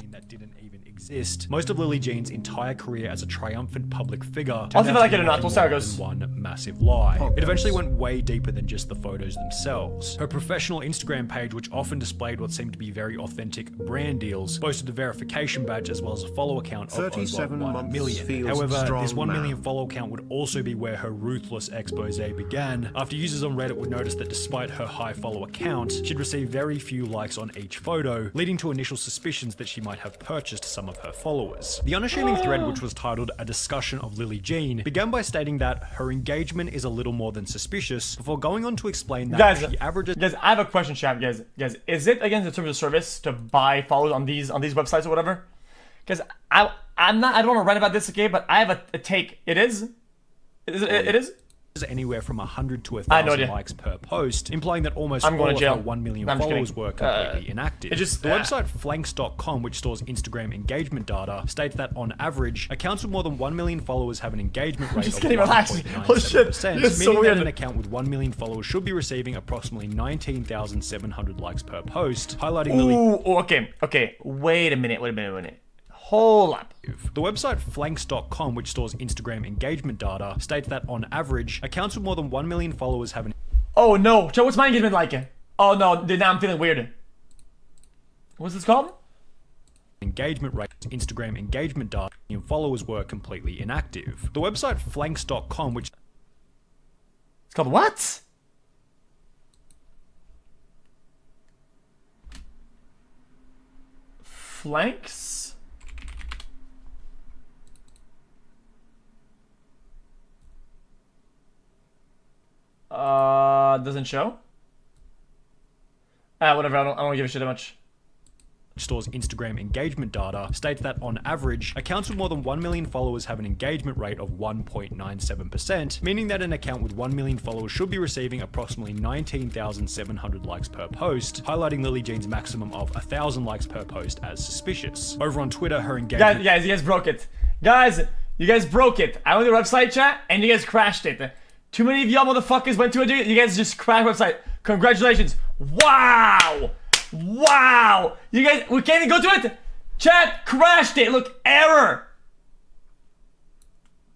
Jane that didn't even exist, most of Lily Jean's entire career as a triumphant public figure I'll see if I like it or not. We'll see how it goes. one massive lie. It eventually went way deeper than just the photos themselves. Her professional Instagram page, which often displayed what seemed to be very authentic brand deals, boasted a verification badge as well as a follow account of over 1 million. However, this 1 million follow count would also be where her ruthless expose began, after users on Reddit would notice that despite her high follower count, she'd received very few likes on each photo, leading to initial suspicions that she might have purchased some of her followers. The unassuming thread, which was titled A Discussion of Lily Jean, began by stating that her engagement is a little more than suspicious, before going on to explain that she averages— Guys, I have a question, chat. Guys, is it against the terms of service to buy followers on these websites or whatever? Because I don't want to write about this, okay, but I have a take. It is? It is? Anywhere from 100 to 1,000 likes per post, implying that almost all of her 1 million followers were completely inactive. The website flanks.com, which stores Instagram engagement data, states that on average, accounts with more than 1 million followers have an engagement rate of 1.97%, meaning that an account with 1 million followers should be receiving approximately 19,700 likes per post, highlighting okay, wait a minute. Hold up. The website flanks.com, which stores Instagram engagement data, states that on average, accounts with more than 1 million followers have an— Oh no, Joe, what's my engagement like? Oh no, now I'm feeling weird. What's this called? Engagement rate. Instagram engagement data and followers were completely inactive. The website flanks.com, which— It's called what? Flanks? Doesn't show? Whatever, I don't give a shit that much. Stores Instagram engagement data, states that on average, accounts with more than 1 million followers have an engagement rate of 1.97%, meaning that an account with 1 million followers should be receiving approximately 19,700 likes per post, highlighting Lily Jean's maximum of 1,000 likes per post as suspicious. Over on Twitter, her engagement— Guys, you guys broke it. Guys, you guys broke it. I went to the website, chat, and you guys crashed it. Too many of y'all motherfuckers went to it. You guys just crashed the website. Congratulations. Wow. Wow. You guys, we can't even go to it. Chat, crashed it. Look, error.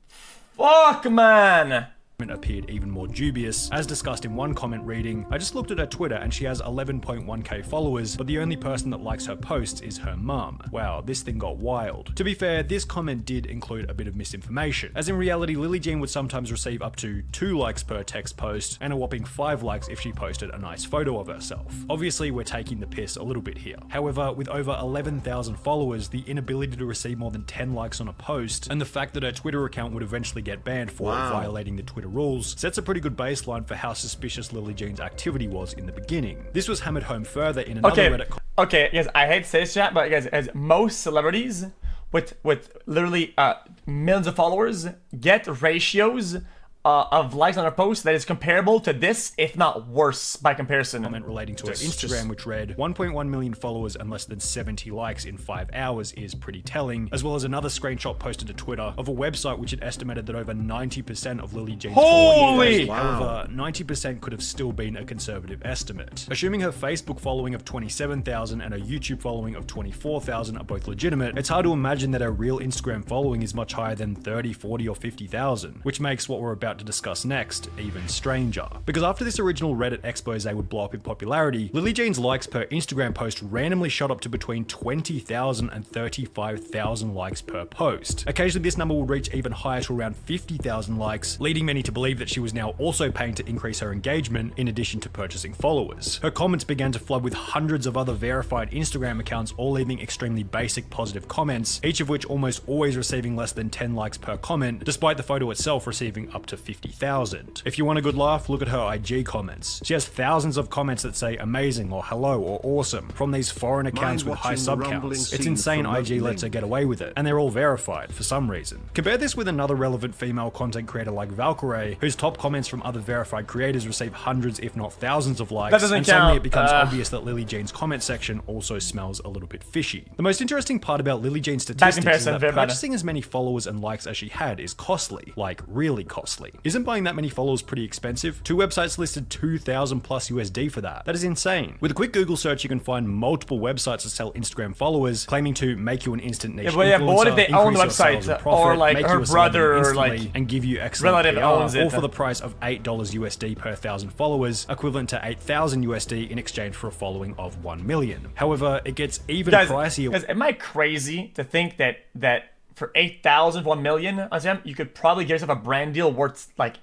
Fuck, man. Appeared even more dubious, as discussed in one comment reading, "I just looked at her Twitter and she has 11.1k followers, but the only person that likes her posts is her mum. Wow, this thing got wild." To be fair, this comment did include a bit of misinformation, as in reality, Lily Jean would sometimes receive up to 2 likes per text post, and a whopping 5 likes if she posted a nice photo of herself. Obviously, we're taking the piss a little bit here. However, with over 11,000 followers, the inability to receive more than 10 likes on a post, and the fact that her Twitter account would eventually get banned for violating the Twitter rules, sets a pretty good baseline for how suspicious Lily Jean's activity was in the beginning. This was hammered home further in another Reddit— Okay, guys, I hate to say this, chat, but guys, as most celebrities with literally millions of followers get ratios of likes on their posts that is comparable to this, if not worse by comparison. Comment relating to her Instagram, which read 1.1 million followers and less than 70 likes in 5 hours is pretty telling, as well as another screenshot posted to Twitter of a website which had estimated that over 90% of Lily Jean's followers. However, 90% could have still been a conservative estimate. Assuming her Facebook following of 27,000 and her YouTube following of 24,000 are both legitimate, it's hard to imagine that her real Instagram following is much higher than 30, 40, or 50,000, which makes what we're about to discuss next even stranger. Because after this original Reddit expose would blow up in popularity, Lily Jean's likes per Instagram post randomly shot up to between 20,000 and 35,000 likes per post. Occasionally this number would reach even higher to around 50,000 likes, leading many to believe that she was now also paying to increase her engagement in addition to purchasing followers. Her comments began to flood with hundreds of other verified Instagram accounts, all leaving extremely basic positive comments, each of which almost always receiving less than 10 likes per comment, despite the photo itself receiving up to 50,000. If you want a good laugh, look at her IG comments. She has thousands of comments that say amazing or hello or awesome from these foreign accounts with high sub counts. It's insane IG lets her get away with it, and they're all verified for some reason. Compare this with another relevant female content creator like Valkyrae, whose top comments from other verified creators receive hundreds if not thousands of likes, and suddenly it becomes obvious that Lily Jean's comment section also smells a little bit fishy. The most interesting part about Lily Jean's statistics is that purchasing as many followers and likes as she had is costly, like really costly. previously. Isn't buying that many followers pretty expensive? Two websites listed 2,000 plus USD for that. That is insane. With a quick Google search, you can find multiple websites that sell Instagram followers, claiming to make you an instant niche influencer, but what if they own the increase your sales website, and profit, or like make her you a brother, or celebrity instantly, like and give you excellent relative PR, owns it? all for the price of $8 USD per 1,000 followers, equivalent to 8,000 USD in exchange for a following of 1 million. However, it gets even pricier. Guys, am I crazy to think that for 8,000, 1 million on Instagram, you could probably get yourself a brand deal worth like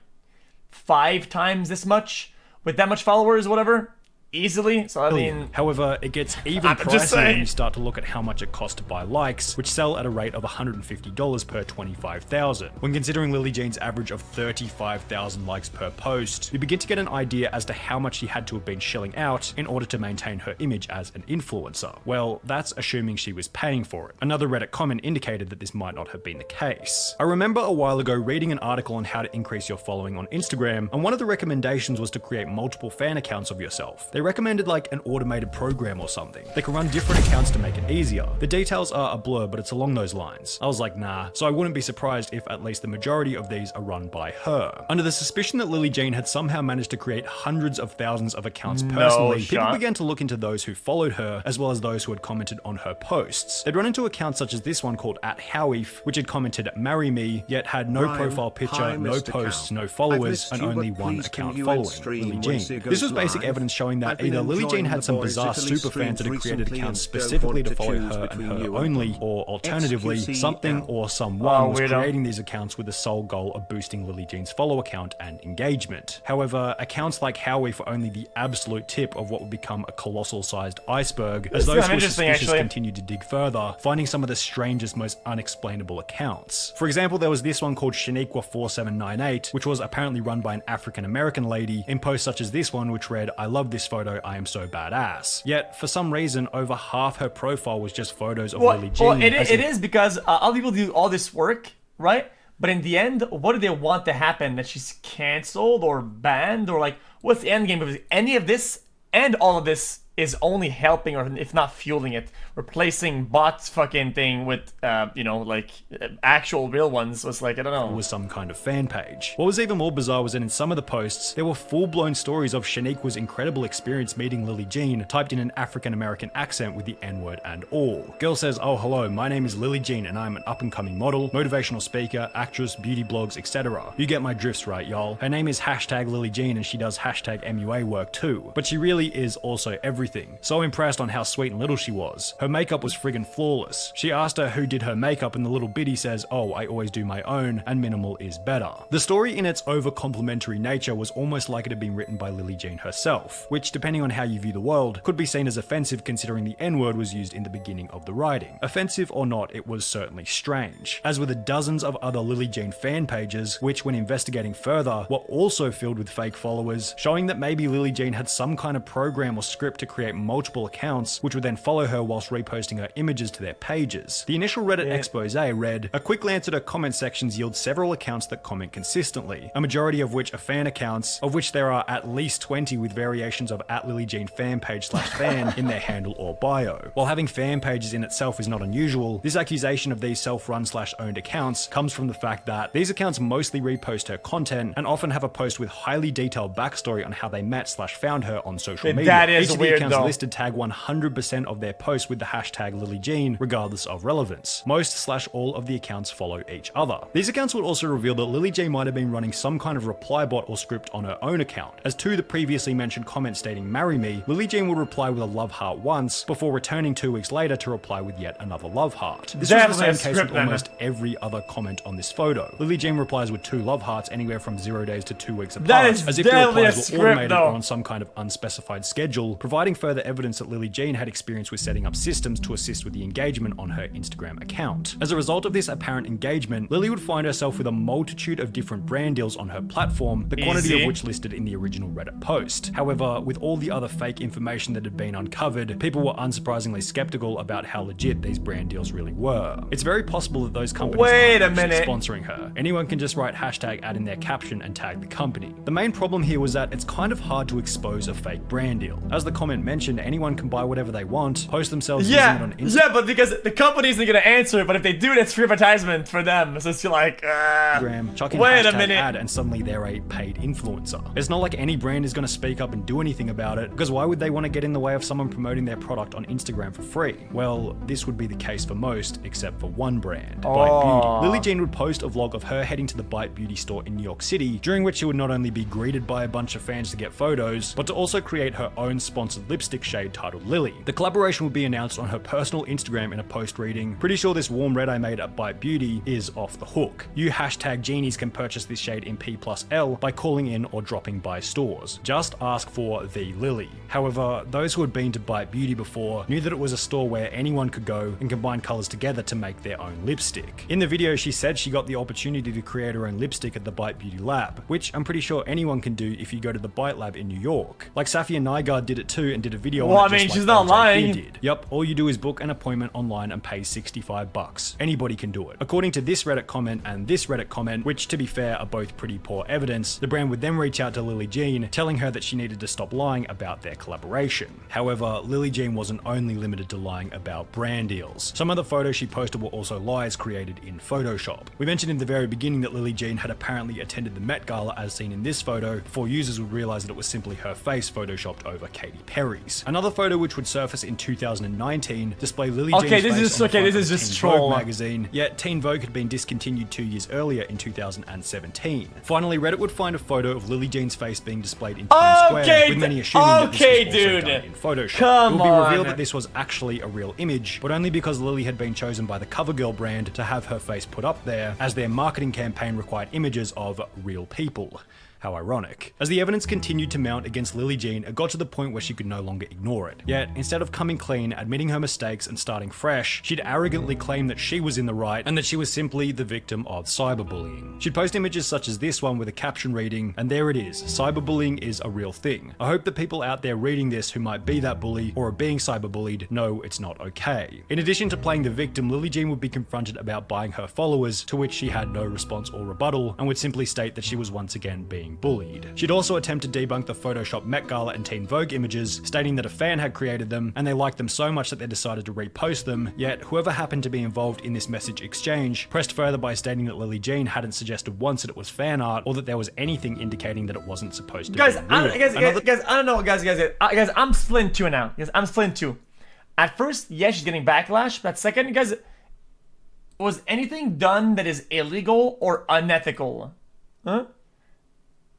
5 times this much with that much followers or whatever? Easily, so I mean... However, it gets even pricier when you start to look at how much it costs to buy likes, which sell at a rate of $150 per 25,000. When considering Lily Jean's average of 35,000 likes per post, you begin to get an idea as to how much she had to have been shelling out in order to maintain her image as an influencer. Well, that's assuming she was paying for it. Another Reddit comment indicated that this might not have been the case. I remember a while ago reading an article on how to increase your following on Instagram, and one of the recommendations was to create multiple fan accounts of yourself. They recommended like an automated program or something. They can run different accounts to make it easier. The details are a blur, but it's along those lines. I was like, nah, so I wouldn't be surprised if at least the majority of these are run by her. Under the suspicion that Lily Jean had somehow managed to create hundreds of thousands of accounts personally, people began to look into those who followed her, as well as those who had commented on her posts. They'd run into accounts such as this one called @Howif, which had commented "Marry me," yet had no profile picture, no posts, no followers, and only one account following, Lily Jean. This was basic evidence showing that either Lily Jean had some bizarre superfans that had created accounts specifically to follow her and her only, or alternatively, something or someone was creating these accounts with the sole goal of boosting Lily Jean's follow count and engagement. However, accounts like Howif were only the absolute tip of what would become a colossal sized iceberg, as those who were suspicious continued to dig further, finding some of the strangest, most unexplainable accounts. For example, there was this one called Shaniqua4798, which was apparently run by an African American lady, in posts such as this one which read, "I love this photo, I am so badass." Yet, for some reason, over half her profile was just photos of Lily Jean. Well, it is because other people do all this work, right? But in the end, what do they want to happen? That she's cancelled or banned? Or like, what's the end game of any of this? And all of this is only helping, or if not fueling it, replacing bots fucking thing with, you know, like actual real ones. Was like, I don't know. It was some kind of fan page. What was even more bizarre was that in some of the posts, there were full-blown stories of Shaniqua's incredible experience meeting Lily Jean, typed in an African-American accent with the N-word and all. Girl says, "Oh, hello, my name is Lily Jean and I'm an up-and-coming model, motivational speaker, actress, beauty blogs, etc. You get my drifts right, y'all. Her name is #Lily Jean and she does #MUA work too. But she really is also everything. So impressed on how sweet and little she was. Her makeup was friggin' flawless. She asked her who did her makeup and the little biddy says, 'Oh, I always do my own and minimal is better.'" The story in its over-complimentary nature was almost like it had been written by Lily Jean herself, which, depending on how you view the world, could be seen as offensive considering the N-word was used in the beginning of the writing. Offensive or not, it was certainly strange. As with the dozens of other Lily Jean fan pages, which when investigating further, were also filled with fake followers, showing that maybe Lily Jean had some kind of program or script to create multiple accounts, which would then follow her whilst reposting her images to their pages. The initial Reddit expose read, "A quick glance at her comment sections yields several accounts that comment consistently, a majority of which are fan accounts, of which there are at least 20 with variations of @LilyJean fanpage/fan in their handle or bio. While having fan pages in itself is not unusual, this accusation of these self-run/owned accounts comes from the fact that these accounts mostly repost her content and often have a post with highly detailed backstory on how they met/found her on social media. That is Each of the weird, accounts though. listed tag 100% of their posts with the #LilyJean, regardless of relevance. Most/all of the accounts follow each other. These accounts would also reveal that Lily Jean might have been running some kind of reply bot or script on her own account, as to the previously mentioned comment stating "Marry me," Lily Jean would reply with a love heart once, before returning 2 weeks later to reply with yet another love heart. This was the same case with almost every other comment on this photo. Lily Jean replies with 2 love hearts anywhere from 0 days to 2 weeks apart, as if the replies were automated or on some kind of unspecified schedule, providing further evidence that Lily Jean had experience with setting up systems to assist with the engagement on her Instagram account. As a result of this apparent engagement, Lily would find herself with a multitude of different brand deals on her platform, the quantity of which listed in the original Reddit post. However, with all the other fake information that had been uncovered, people were unsurprisingly skeptical about how legit these brand deals really were. It's very possible that those companies aren't actually sponsoring her. Anyone can just write #ad in their caption and tag the company. The main problem here was that it's kind of hard to expose a fake brand deal. As the comment mentioned, anyone can buy whatever they want, post themselves using it on Instagram. Yeah, but because the company isn't gonna answer, but if they do it, it's free advertisement for them. So it's like, chuck in wait a hashtag minute. ad, and suddenly they're a paid influencer. It's not like any brand is going to speak up and do anything about it, because why would they want to get in the way of someone promoting their product on Instagram for free? Well, this would be the case for most, except for one brand, Bite Beauty. Lily Jean would post a vlog of her heading to the Bite Beauty store in New York City, during which she would not only be greeted by a bunch of fans to get photos, but to also create her own sponsored lipstick shade titled Lily. The collaboration would be announced on her personal Instagram in a post reading, "Pretty sure this warm red I made at Bite Beauty is off the hook. You hashtag genies can purchase this shade in P+L by calling in or dropping by stores. Just ask for the Lily." However, those who had been to Bite Beauty before knew that it was a store where anyone could go and combine colors together to make their own lipstick. In the video, she said she got the opportunity to create her own lipstick at the Bite Beauty lab, which I'm pretty sure anyone can do if you go to the Bite lab in New York. Like Safia Nygaard did it too and did a video on it, just she's like not lying. did. Yup, all you do is book an appointment online and pay $65. Anybody can do it. According to this Reddit comment and this Reddit comment, which to be fair are both pretty poor evidence, the brand would then reach out to Lily Jean, telling her that she needed to stop lying about their collaboration. However, Lily Jean wasn't only limited to lying about brand deals. Some of the photos she posted were also lies created in Photoshop. We mentioned in the very beginning that Lily Jean had apparently attended the Met Gala as seen in this photo, before users would realize that it was simply her face photoshopped over Katy Perry's. Another photo which would surface in 2019 displayed Lily Jean's face on the front of just Teen troll Vogue magazine, yet Teen Vogue had been discontinued 2 years earlier in 2017. Finally, Reddit would find a photo of Lily Jean's face being displayed in Times Square, with many assuming that this was also done in Photoshop. It would be revealed that this was actually a real image, but only because Lily had been chosen by the CoverGirl brand to have her face put up there, as their marketing campaign required images of real people. How ironic. As the evidence continued to mount against Lily Jean, it got to the point where she could no longer ignore it. Yet, instead of coming clean, admitting her mistakes, and starting fresh, she'd arrogantly claim that she was in the right and that she was simply the victim of cyberbullying. She'd post images such as this one with a caption reading, "And there it is, cyberbullying is a real thing. I hope that people out there reading this who might be that bully or are being cyberbullied know it's not okay." In addition to playing the victim, Lily Jean would be confronted about buying her followers, to which she had no response or rebuttal, and would simply state that she was once again being bullied. She'd also attempt to debunk the Photoshop Met Gala and Teen Vogue images, stating that a fan had created them and they liked them so much that they decided to repost them, yet whoever happened to be involved in this message exchange pressed further by stating that Lily Jean hadn't suggested once that it was fan art or that there was anything indicating that it wasn't supposed to be real. Guys, I'm split in two now. Guys, I'm split in two. At first, yes, she's getting backlash, but second, guys, was anything done that is illegal or unethical? Huh?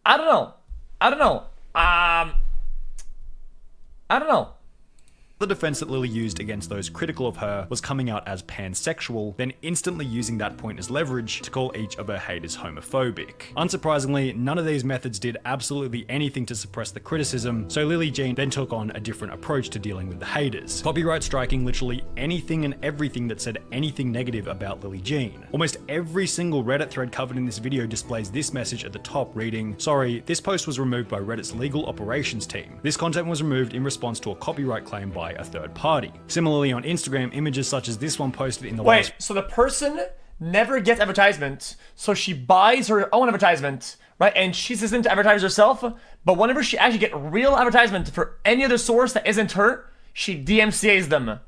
I don't know. I don't know. The defense that Lily used against those critical of her was coming out as pansexual, then instantly using that point as leverage to call each of her haters homophobic. Unsurprisingly, none of these methods did absolutely anything to suppress the criticism, so Lily Jean then took on a different approach to dealing with the haters, copyright striking literally anything and everything that said anything negative about Lily Jean. Almost every single Reddit thread covered in this video displays this message at the top reading, "Sorry, this post was removed by Reddit's legal operations team. This content was removed in response to a copyright claim by a third party." Similarly, on Instagram, images such as this one posted in the Wait, so the person never gets advertisement, so she buys her own advertisement, right? And she doesn't advertise herself, but whenever she actually get real advertisement for any other source that isn't her, she DMCA's them.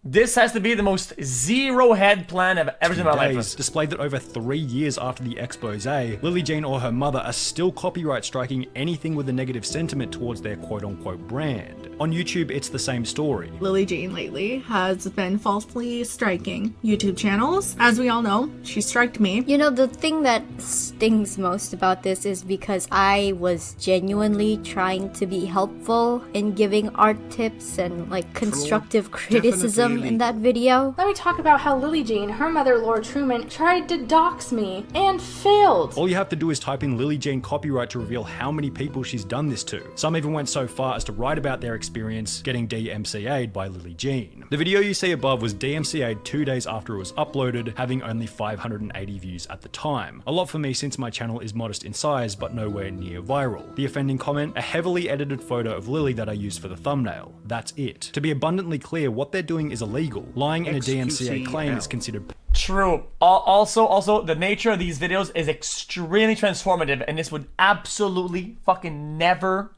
This has to be the most zero-head plan I've ever seen in my life. Displayed that over 3 years after the expose, Lily Jean or her mother are still copyright striking anything with a negative sentiment towards their quote-unquote brand. On YouTube, it's the same story. Lily Jean lately has been falsely striking YouTube channels. As we all know, she striked me. You know, the thing that stings most about this is because I was genuinely trying to be helpful in giving art tips and like constructive criticism in that video. Let me talk about how Lily Jean, her mother Laura Truman, tried to dox me and failed. All you have to do is type in Lily Jean copyright to reveal how many people she's done this to. Some even went so far as to write about their experience getting DMCA'd by Lily Jean. The video you see above was DMCA'd 2 days after it was uploaded, having only 580 views at the time. A lot for me since my channel is modest in size but nowhere near viral. The offending comment, a heavily edited photo of Lily that I used for the thumbnail. That's it. To be abundantly clear, what they're doing is illegal. Lying in a DMCA claim is considered true. Also, the nature of these videos is extremely transformative, and this would absolutely fucking never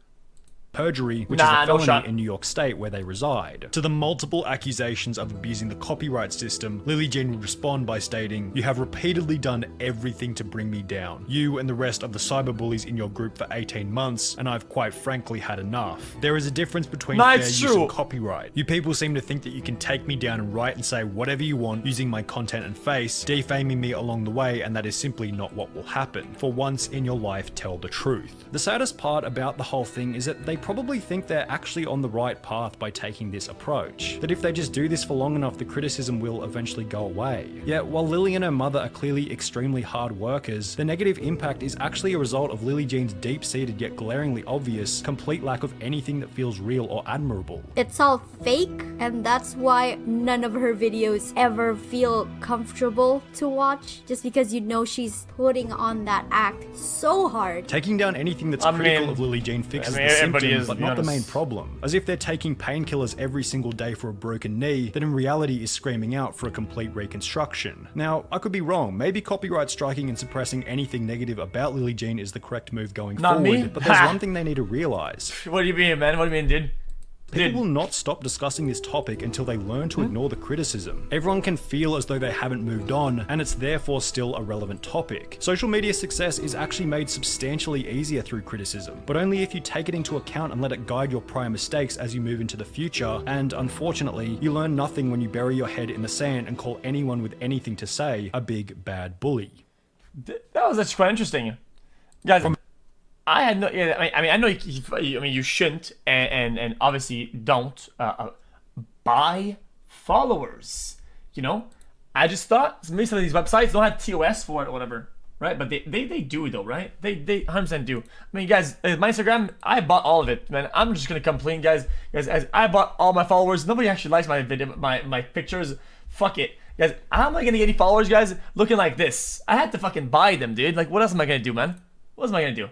perjury, which Nah, is a no felony shot. in New York State where they reside. To the multiple accusations of abusing the copyright system, Lily Jean would respond by stating, "You have repeatedly done everything to bring me down. You and the rest of the cyberbullies in your group for 18 months, and I've quite frankly had enough. There is a difference between No, fair it's use true. and copyright. You people seem to think that you can take me down and write and say whatever you want using my content and face, defaming me along the way, and that is simply not what will happen. For once in your life, tell the truth." The saddest part about the whole thing is that they probably think they're actually on the right path by taking this approach. That if they just do this for long enough, the criticism will eventually go away. Yet, while Lily and her mother are clearly extremely hard workers, the negative impact is actually a result of Lily Jean's deep-seated yet glaringly obvious, complete lack of anything that feels real or admirable. It's all fake, and that's why none of her videos ever feel comfortable to watch, just because you know she's putting on that act so hard. Taking down anything that's critical of Lily Jean fixes the everybody symptom, is, but to be not the main honest. problem. As if they're taking painkillers every single day for a broken knee, that in reality is screaming out for a complete reconstruction. Now, I could be wrong. Maybe copyright striking and suppressing anything negative about Lily Jean is the correct move going Not forward, me? but there's Ha! one thing they need to realize. What do you mean, man? What do you mean, dude? People will not stop discussing this topic until they learn to ignore the criticism. Everyone can feel as though they haven't moved on, and it's therefore still a relevant topic. Social media success is actually made substantially easier through criticism, but only if you take it into account and let it guide your prior mistakes as you move into the future, and unfortunately, you learn nothing when you bury your head in the sand and call anyone with anything to say a big bad bully. That was actually quite interesting, guys. I had no. Yeah, I mean, I know. You shouldn't, and obviously don't buy followers. You know, I just thought maybe some of these websites don't have TOS for it or whatever, right? But they do though, right? They 100% do. I mean, guys, my Instagram, I bought all of it, man. I'm just gonna complain, guys. Guys, I bought all my followers. Nobody actually likes my video, my pictures. Fuck it. Guys, how am I gonna get any followers, guys, looking like this? I had to fucking buy them, dude. Like, what else am I gonna do, man? What else am I gonna do?